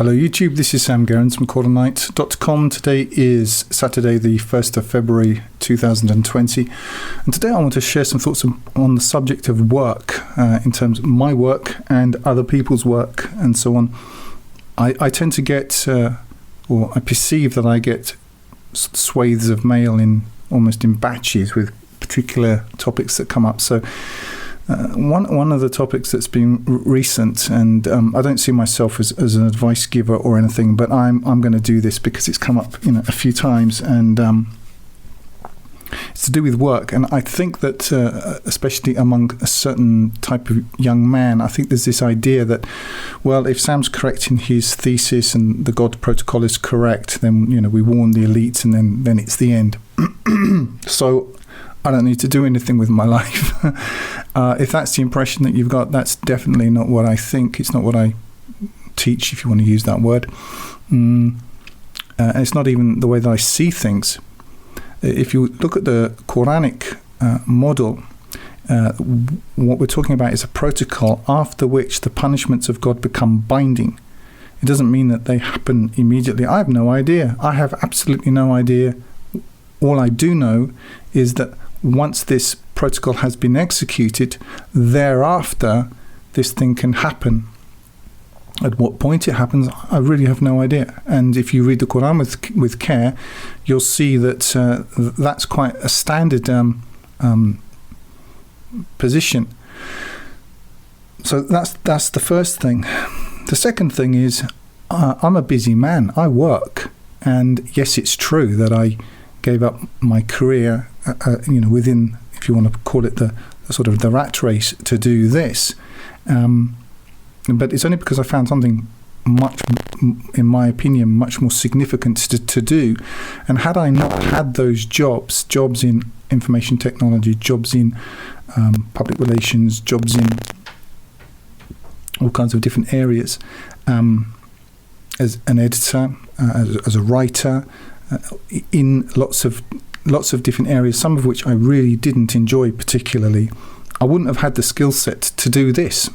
Hello YouTube, this is Sam Gerrans from quarternight.com. Today is Saturday the 1st of February 2020, and today I want to share some thoughts on the subject of work, in terms of my work and other people's work and so on. I tend to get, or I perceive that I get swathes of mail almost in batches with particular topics that come up. So one of the topics that's been recent, and I don't see myself as an advice giver or anything, but I'm going to do this because it's come up a few times, and it's to do with work. And I think that especially among a certain type of young man, I think there's this idea that, well, if Sam's correct in his thesis and the God protocol is correct, then we warn the elites, and then it's the end. So I don't need to do anything with my life. If that's the impression that you've got, that's definitely not what I think. It's not what I teach, if you want to use that word. And it's not even the way that I see things. If you look at the Quranic model, what we're talking about is a protocol after which the punishments of God become binding. It doesn't mean that they happen immediately. I have no idea. I have absolutely no idea. All I do know is that once this protocol has been executed, thereafter this thing can happen. At what point it happens, I really have no idea. And if you read the Quran with care, you'll see that that's quite a standard position. So that's the first thing. The second thing is, I'm a busy man. I work, and yes, it's true that I gave up my career, within, if you want to call it the sort of the rat race, to do this. But it's only because I found something much, in my opinion, much more significant to do. And had I not had those jobs in information technology, jobs in public relations, jobs in all kinds of different areas, as an editor, as a writer, in lots of different areas, some of which I really didn't enjoy particularly, I wouldn't have had the skill set to do this.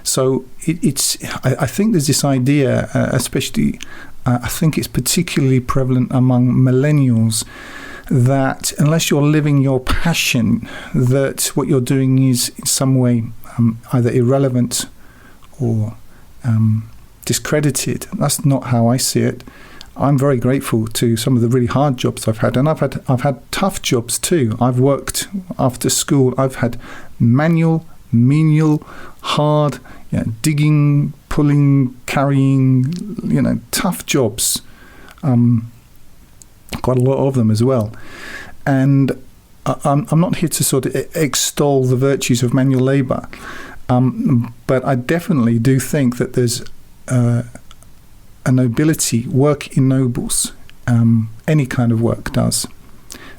So I think there's this idea, especially, I think it's particularly prevalent among millennials, that unless you're living your passion, that what you're doing is in some way either irrelevant or discredited. That's not how I see it. I'm very grateful to some of the really hard jobs I've had, and I've had tough jobs too. I've worked after school. I've had manual, menial, hard, digging, pulling, carrying, tough jobs. Quite a lot of them as well. And I'm not here to sort of extol the virtues of manual labour, but I definitely do think that there's a nobility. Work ennobles. Any kind of work does.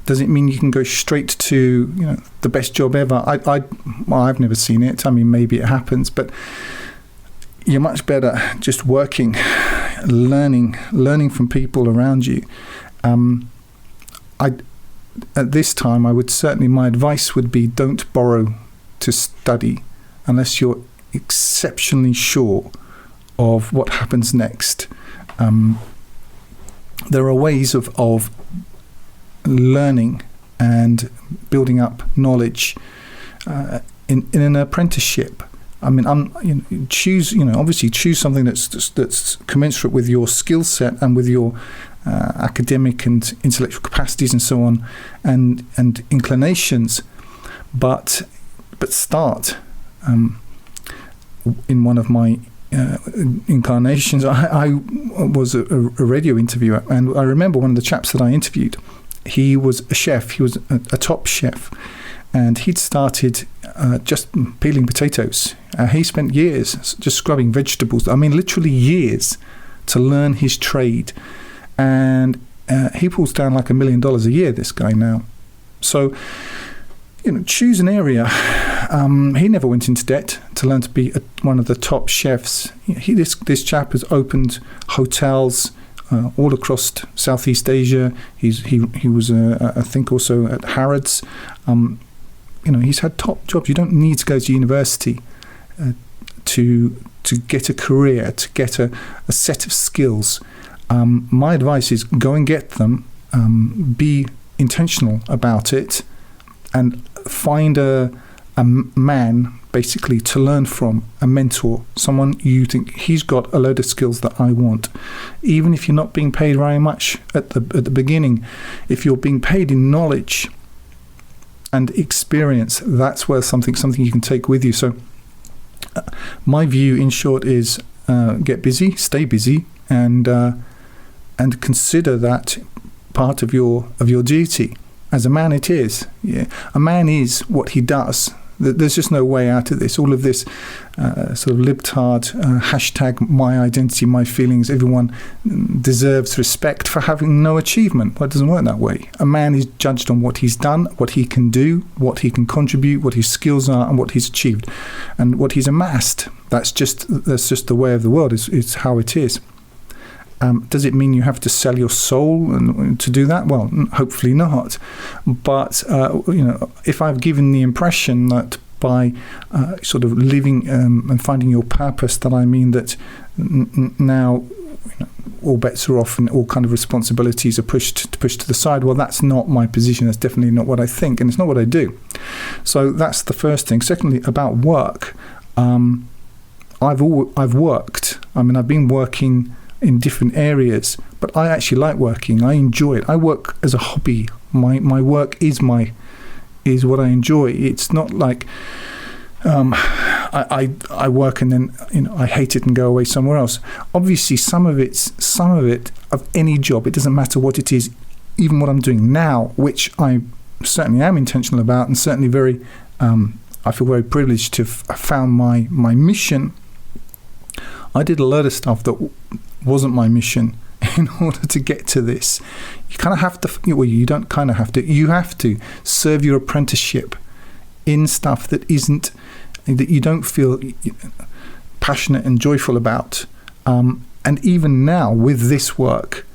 Does it mean you can go straight to the best job ever? I've never seen it. I mean, maybe it happens, but you're much better just working, learning from people around you. At this time, my advice would be, don't borrow to study unless you're exceptionally sure of what happens next. There are ways of learning and building up knowledge in an apprenticeship. I mean, obviously choose something that's commensurate with your skill set and with your academic and intellectual capacities and so on, and inclinations. But start. In one of my incarnations, I was a radio interviewer, and I remember one of the chaps that I interviewed. He was a chef. He was a top chef, and he'd started just peeling potatoes. He spent years just scrubbing vegetables. I mean, literally years to learn his trade, and he pulls down like $1 million a year, this guy now. So choose an area. He never went into debt to learn to be one of the top chefs. This chap has opened hotels all across Southeast Asia. He was I think also at Harrods. He's had top jobs. You don't need to go to university to to get a career, to get a set of skills, my advice is go and get them, be intentional about it, and find a man basically to learn from, a mentor, someone you think he's got a load of skills that I want. Even if you're not being paid very much at the beginning, if you're being paid in knowledge and experience, that's where something you can take with you. So my view, in short, is get busy, stay busy, and consider that part of your duty. As a man, it is. Yeah, a man is what he does. There's just no way out of this. All of this sort of libtard hashtag my identity, my feelings, everyone deserves respect for having no achievement. Well, it doesn't work that way. A man is judged on what he's done, what he can do, what he can contribute, what his skills are, and what he's achieved, and what he's amassed. That's just the way of the world. It's how it is. Does it mean you have to sell your soul to do that? Well, hopefully not. But if I've given the impression that by sort of living and finding your purpose, that I mean that now all bets are off and all kind of responsibilities are pushed to the side. Well, that's not my position. That's definitely not what I think, and it's not what I do. So that's the first thing. Secondly, about work, I've worked. I mean, I've been working in different areas, but I actually like working. I enjoy it. I work as a hobby. My work is what I enjoy. It's not like I work and then I hate it and go away somewhere else. Obviously, some of it of any job, it doesn't matter what it is, even what I'm doing now, which I certainly am intentional about, and certainly very I feel very privileged to have found my mission. I did a lot of stuff that wasn't my mission in order to get to this. You kind of have to, well, you don't kind of have to, you have to serve your apprenticeship in stuff that you don't feel passionate and joyful about. And even now with this work,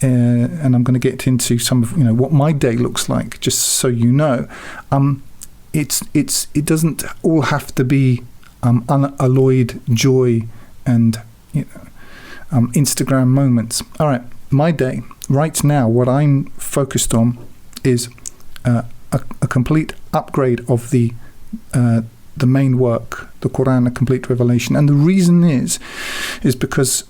and I'm going to get into some of what my day looks like, just so you know, it doesn't all have to be unalloyed joy and Instagram moments. All right, my day right now, what I'm focused on is a complete upgrade of the main work, the Quran, a complete revelation. And the reason is because,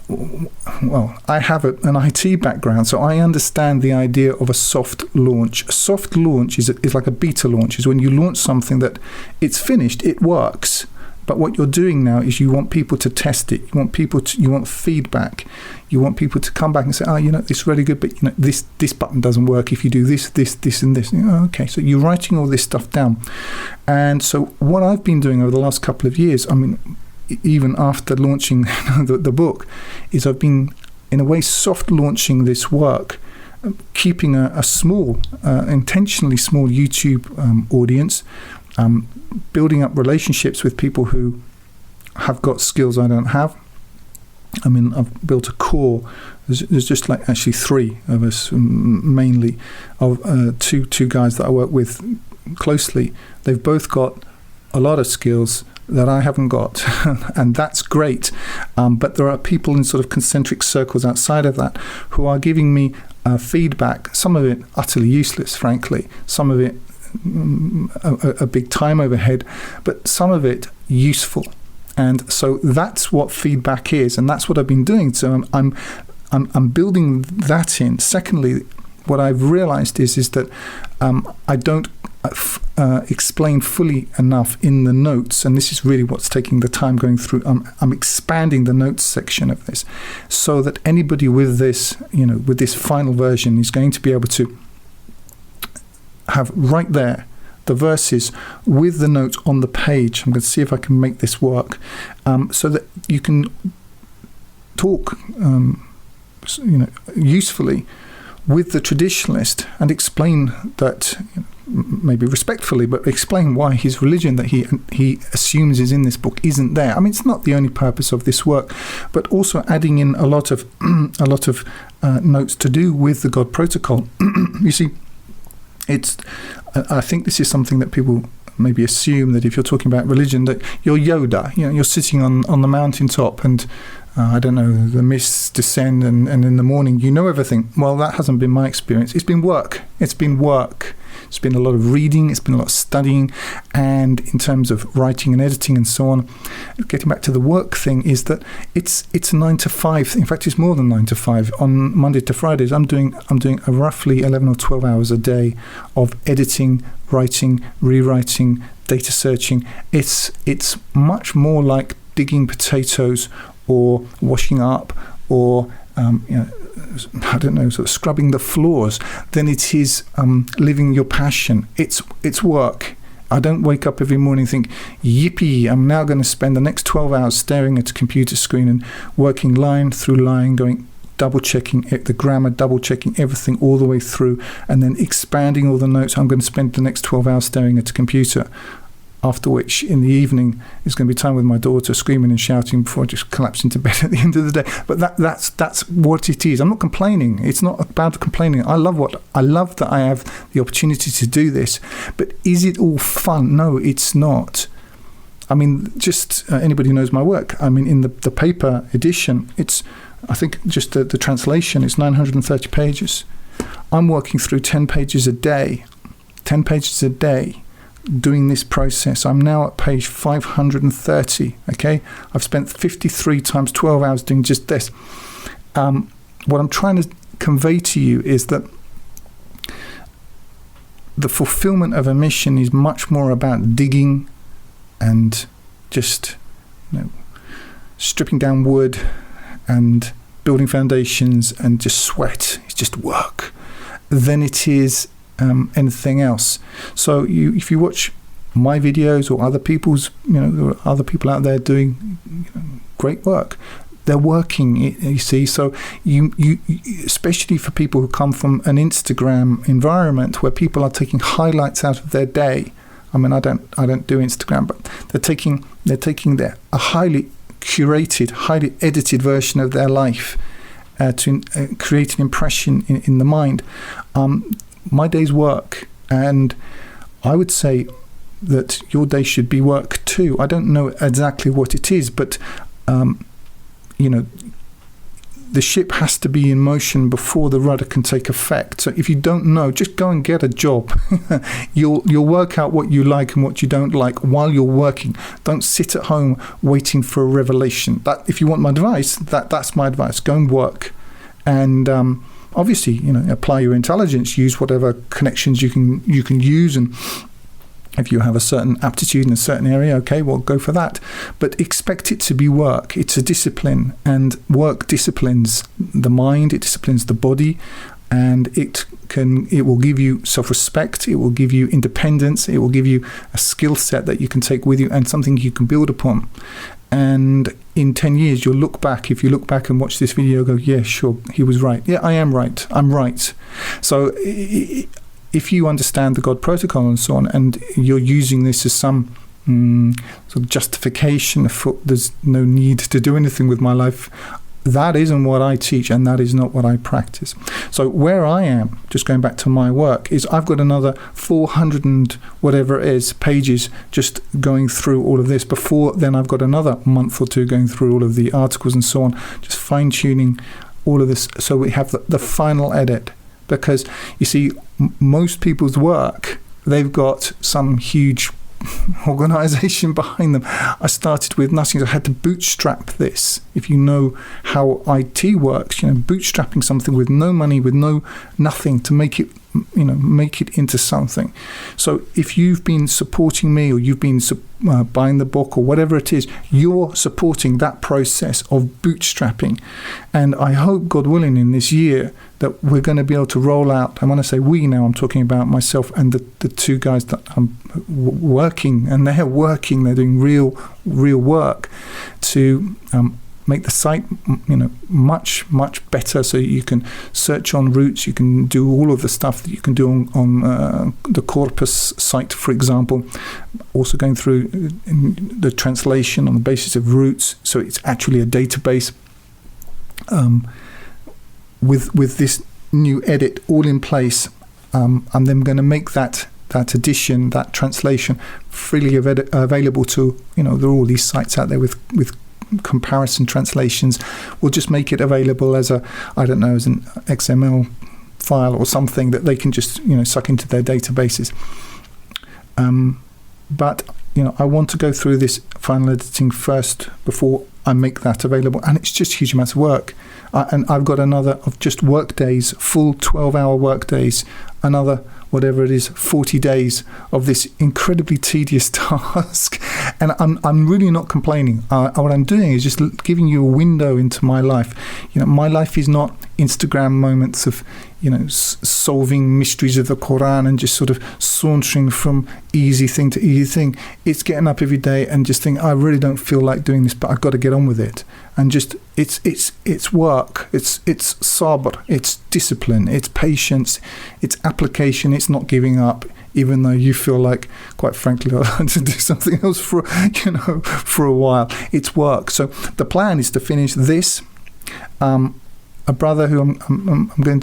well, I have an IT background, so I understand the idea of a soft launch. A soft launch is like a beta launch. Is when you launch something that it's finished, it works. But what you're doing now is you want people to test it. You want feedback. You want people to come back and say, it's really good, but this button doesn't work if you do this, and this. Okay, so you're writing all this stuff down. And so what I've been doing over the last couple of years, I mean, even after launching the book, is I've been, in a way, soft launching this work, keeping a small, intentionally small YouTube audience, building up relationships with people who have got skills I don't have. I mean, I've built a core. There's just like actually three of us, mainly, of two guys that I work with closely. They've both got a lot of skills that I haven't got, and that's great. But there are people in sort of concentric circles outside of that who are giving me feedback, some of it utterly useless, frankly, some of it a big time overhead, but some of it useful. And so that's what feedback is, and that's what I've been doing. So I'm building that in. Secondly, what I've realized is that I don't explain fully enough in the notes, and this is really what's taking the time going through. I'm expanding the notes section of this so that anybody with this, with this final version is going to be able to have right there the verses with the notes on the page. I'm going to see if I can make this work, so that you can talk usefully with the traditionalist and explain that, maybe respectfully, but explain why his religion that he assumes is in this book isn't there. I mean, it's not the only purpose of this work, but also adding in a lot of notes to do with the God protocol. You see, I think this is something that people maybe assume that if you're talking about religion, that you're Yoda. You're sitting on the mountaintop, and I don't know, the mists descend, and in the morning you know everything. Well, that hasn't been my experience. It's been work. It's been a lot of reading, it's been a lot of studying, and in terms of writing and editing and so on, getting back to the work thing, is that it's 9 to 5. In fact, it's more than 9 to 5. On Monday to Fridays, I'm doing a roughly 11 or 12 hours a day of editing, writing, rewriting, data searching. It's much more like digging potatoes or washing up or I don't know, sort of scrubbing the floors, than it is living your passion. It's work. I don't wake up every morning and think, yippee, I'm now going to spend the next 12 hours staring at a computer screen and working line through line, double checking the grammar, double checking everything all the way through, and then expanding all the notes. I'm going to spend the next 12 hours staring at a computer. After which, in the evening, is going to be time with my daughter, screaming and shouting before I just collapse into bed at the end of the day. But that's what it is. I'm not complaining. It's not about complaining. I love that I have the opportunity to do this. But is it all fun? No, it's not. I mean, just anybody who knows my work. I mean, in the paper edition, I think just the translation is 930 pages. I'm working through 10 pages a day. 10 pages a day. Doing this process. I'm now at page 530. Okay, I've spent 53 times 12 hours doing just this. What I'm trying to convey to you is that the fulfillment of a mission is much more about digging and just stripping down wood and building foundations and just sweat. It's just work. Than it is anything else. So if you watch my videos or other people's, there are other people out there doing great work. They're working, you see. So you especially for people who come from an Instagram environment where people are taking highlights out of their day. I mean, I don't do Instagram, but they're taking a highly curated, highly edited version of their life to create an impression in the mind. My day's work, and I would say that your day should be work too. I don't know exactly what it is, but the ship has to be in motion before the rudder can take effect. So if you don't know, just go and get a job. You'll work out what you like and what you don't like while you're working. Don't sit at home waiting for a revelation. That, if you want my advice, that's my advice. Go and work, and obviously, apply your intelligence, use whatever connections you can use, and if you have a certain aptitude in a certain area, okay, well, go for that. But expect it to be work. It's a discipline, and work disciplines the mind, it disciplines the body, and it will give you self-respect, it will give you independence, it will give you a skill set that you can take with you and something you can build upon. And in 10 years, if you look back and watch this video, go, yeah, sure, he was right. Yeah, I am right. I'm right. So if you understand the God protocol and so on, and you're using this as some sort of justification for there's no need to do anything with my life, that isn't what I teach, and that is not what I practice. So where I am, just going back to my work, is I've got another 400 and whatever it is pages just going through all of this. Before then, I've got another month or two going through all of the articles and so on, just fine-tuning all of this so we have the final edit. Because you see, most people's work, they've got some huge organization behind them. I started with nothing. I had to bootstrap this. If you know how IT works, bootstrapping something with no money, with nothing to make it into something. So if you've been supporting me, or you've been buying the book, or whatever it is, you're supporting that process of bootstrapping. And I hope, God willing, in this year that we're going to be able to roll out, and when I say we now, I'm talking about myself and the two guys that I'm working, and they're doing real work to make the site much better, so you can search on routes, you can do all of the stuff that you can do on the Corpus site, for example, also going through the translation on the basis of routes, so it's actually a database with this new edit all in place. I'm then going to make that that edition, that translation, freely available to, there are all these sites out there with comparison translations. We'll just make it available as as an XML file or something that they can just, suck into their databases. But I want to go through this final editing first before I make that available, and it's just huge amounts of work. And I've got another of just work days, full 12-hour work days, another, whatever it is, 40 days of this incredibly tedious task. And I'm really not complaining. What I'm doing is just giving you a window into my life. My life is not Instagram moments of, solving mysteries of the Quran and just sort of sauntering from easy thing to easy thing. It's getting up every day and just think, I really don't feel like doing this, but I've got to get on with it. And just, it's work, it's sabr, it's discipline, it's patience, it's application, it's not giving up, even though you feel like, quite frankly, I'd like to do something else for a while. It's work. So the plan is to finish this. A brother who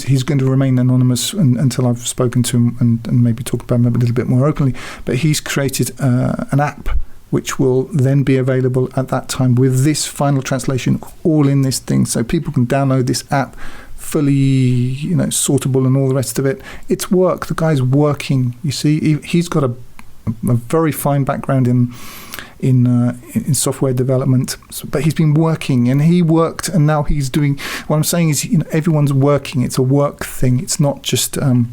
he's going to remain anonymous until I've spoken to him and maybe talk about him a little bit more openly. But he's created an app which will then be available at that time with this final translation all in this thing, so people can download this app fully, sortable and all the rest of it. It's work. The guy's working. You see, he's got a very fine background in software development, but he's been working, and he worked, and now he's doing. What I'm saying is, everyone's working. It's a work thing. It's not just about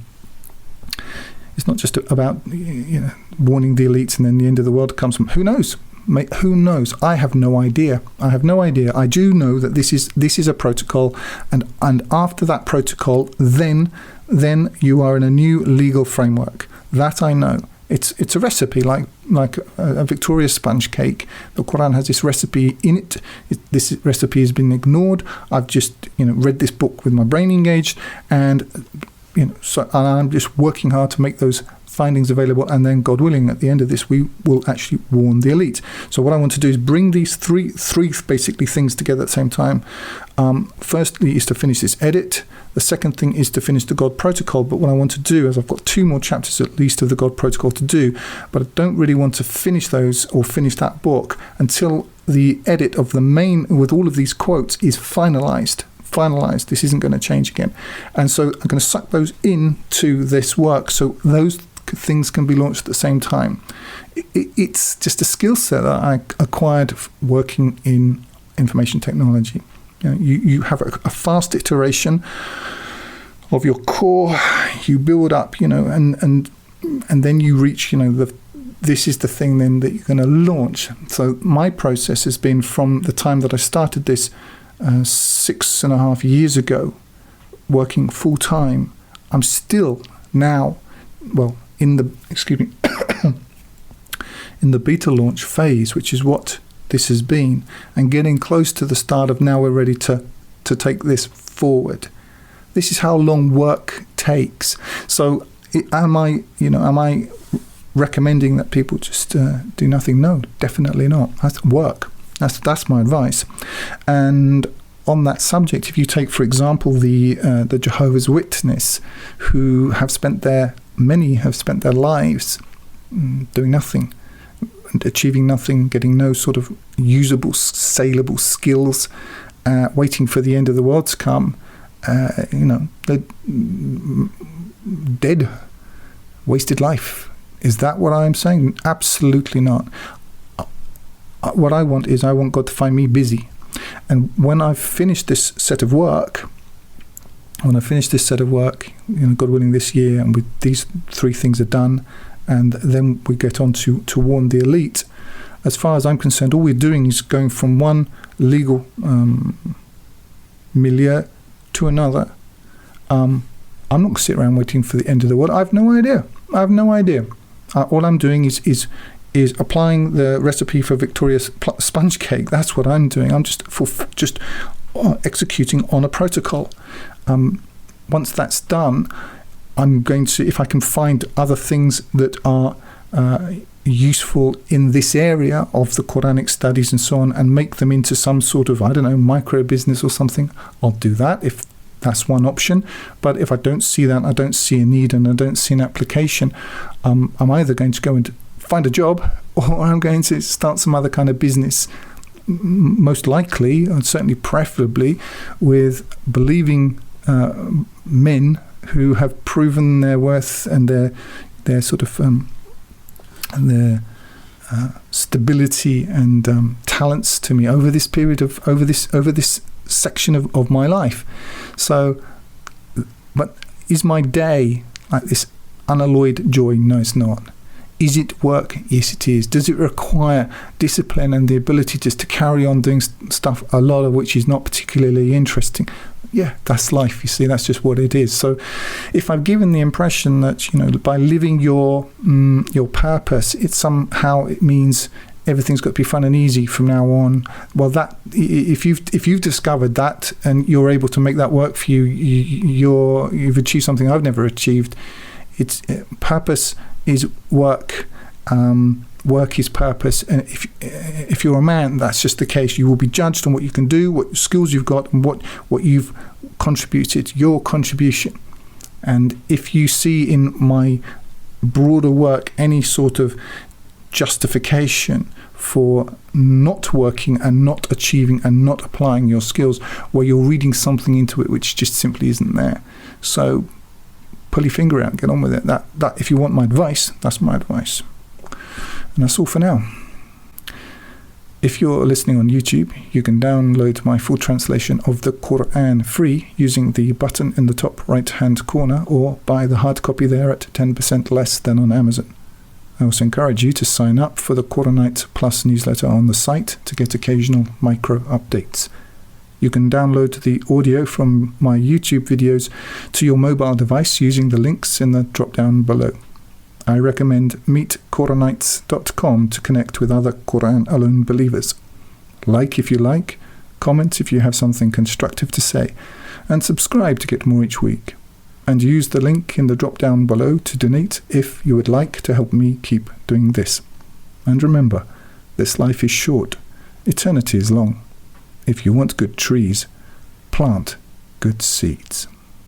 warning the elites and then the end of the world comes from. Who knows? Mate, who knows? I have no idea. I do know that this is a protocol, and after that protocol, then you are in a new legal framework. That I know. It's a recipe like a Victoria sponge cake. The Quran has this recipe in it. This recipe has been ignored. I've just read this book with my brain engaged, and so I'm just working hard to make those findings available, and then God willing, at the end of this, we will actually warn the elite. So what I want to do is bring these three basically things together at the same time. Firstly is to finish this edit. The second thing is to finish the God protocol. But what I want to do is I've got 2 more chapters at least of the God protocol to do, but I don't really want to finish those or finish that book until the edit of the main with all of these quotes is finalized. This isn't going to change again. And so I'm going to suck those into this work so those things can be launched at the same time. It's just a skill set that I acquired working in information technology. You have a fast iteration of your core, you build up, and then you reach, this is the thing then that you're going to launch. So my process has been from the time that I started this 6.5 years ago, working full time. I'm still now, in the beta launch phase, which is what this has been, and getting close to the start of now we're ready to take this forward. This is how long work takes. So am I recommending that people just do nothing? No, definitely not. That's work. That's my advice. And on that subject, if you take, for example, the Jehovah's Witness, who many have spent their lives doing nothing, and achieving nothing, getting no sort of usable, saleable skills, waiting for the end of the world to come. They're dead, wasted life. Is that what I'm saying? Absolutely not. What I want God to find me busy. And when I've finished this set of work, God willing, this year, and with these 3 things are done, and then we get on to warn the elite. As far as I'm concerned, all we're doing is going from one legal milieu to another. I'm not going to sit around waiting for the end of the world. I have no idea. All I'm doing is applying the recipe for Victoria's sponge cake. That's what I'm doing. I'm just executing on a protocol. Once that's done, I'm going to, if I can find other things that are useful in this area of the Quranic studies and so on, and make them into some sort of, micro business or something, I'll do that if That's one option. But if I don't see that, I don't see a need and I don't see an application, I'm either going to go and find a job or I'm going to start some other kind of business, most likely, and certainly preferably, with believing men who have proven their worth and their sort of their stability and talents to me over this period of over this section of my life. So, but is my day like this unalloyed joy? No, it's not. Is it work? Yes, it is. Does it require discipline and the ability just to carry on doing stuff, a lot of which is not particularly interesting? Yeah, that's life. You see, that's just what it is. So if I've given the impression that, by living your purpose, it means everything's got to be fun and easy from now on. Well, that if you've discovered that and you're able to make that work for you, you've achieved something I've never achieved. It's purpose is work. Work is purpose, and if you're a man, that's just the case. You will be judged on what you can do, what skills you've got, and what you've contributed, your contribution. And if you see in my broader work any sort of justification for not working and not achieving and not applying your skills, well, you're reading something into it which just simply isn't there. So pull your finger out and get on with it. That if you want my advice, that's my advice. And that's all for now. If you're listening on YouTube, you can download my full translation of the Quran free using the button in the top right-hand corner, or buy the hard copy there at 10% less than on Amazon. I also encourage you to sign up for the Qur'anite Plus newsletter on the site to get occasional micro updates. You can download the audio from my YouTube videos to your mobile device using the links in the drop-down below. I recommend meetquranites.com to connect with other Quran alone believers. Like if you like, comment if you have something constructive to say, and subscribe to get more each week. And use the link in the drop down below to donate if you would like to help me keep doing this. And remember, this life is short, eternity is long. If you want good trees, plant good seeds.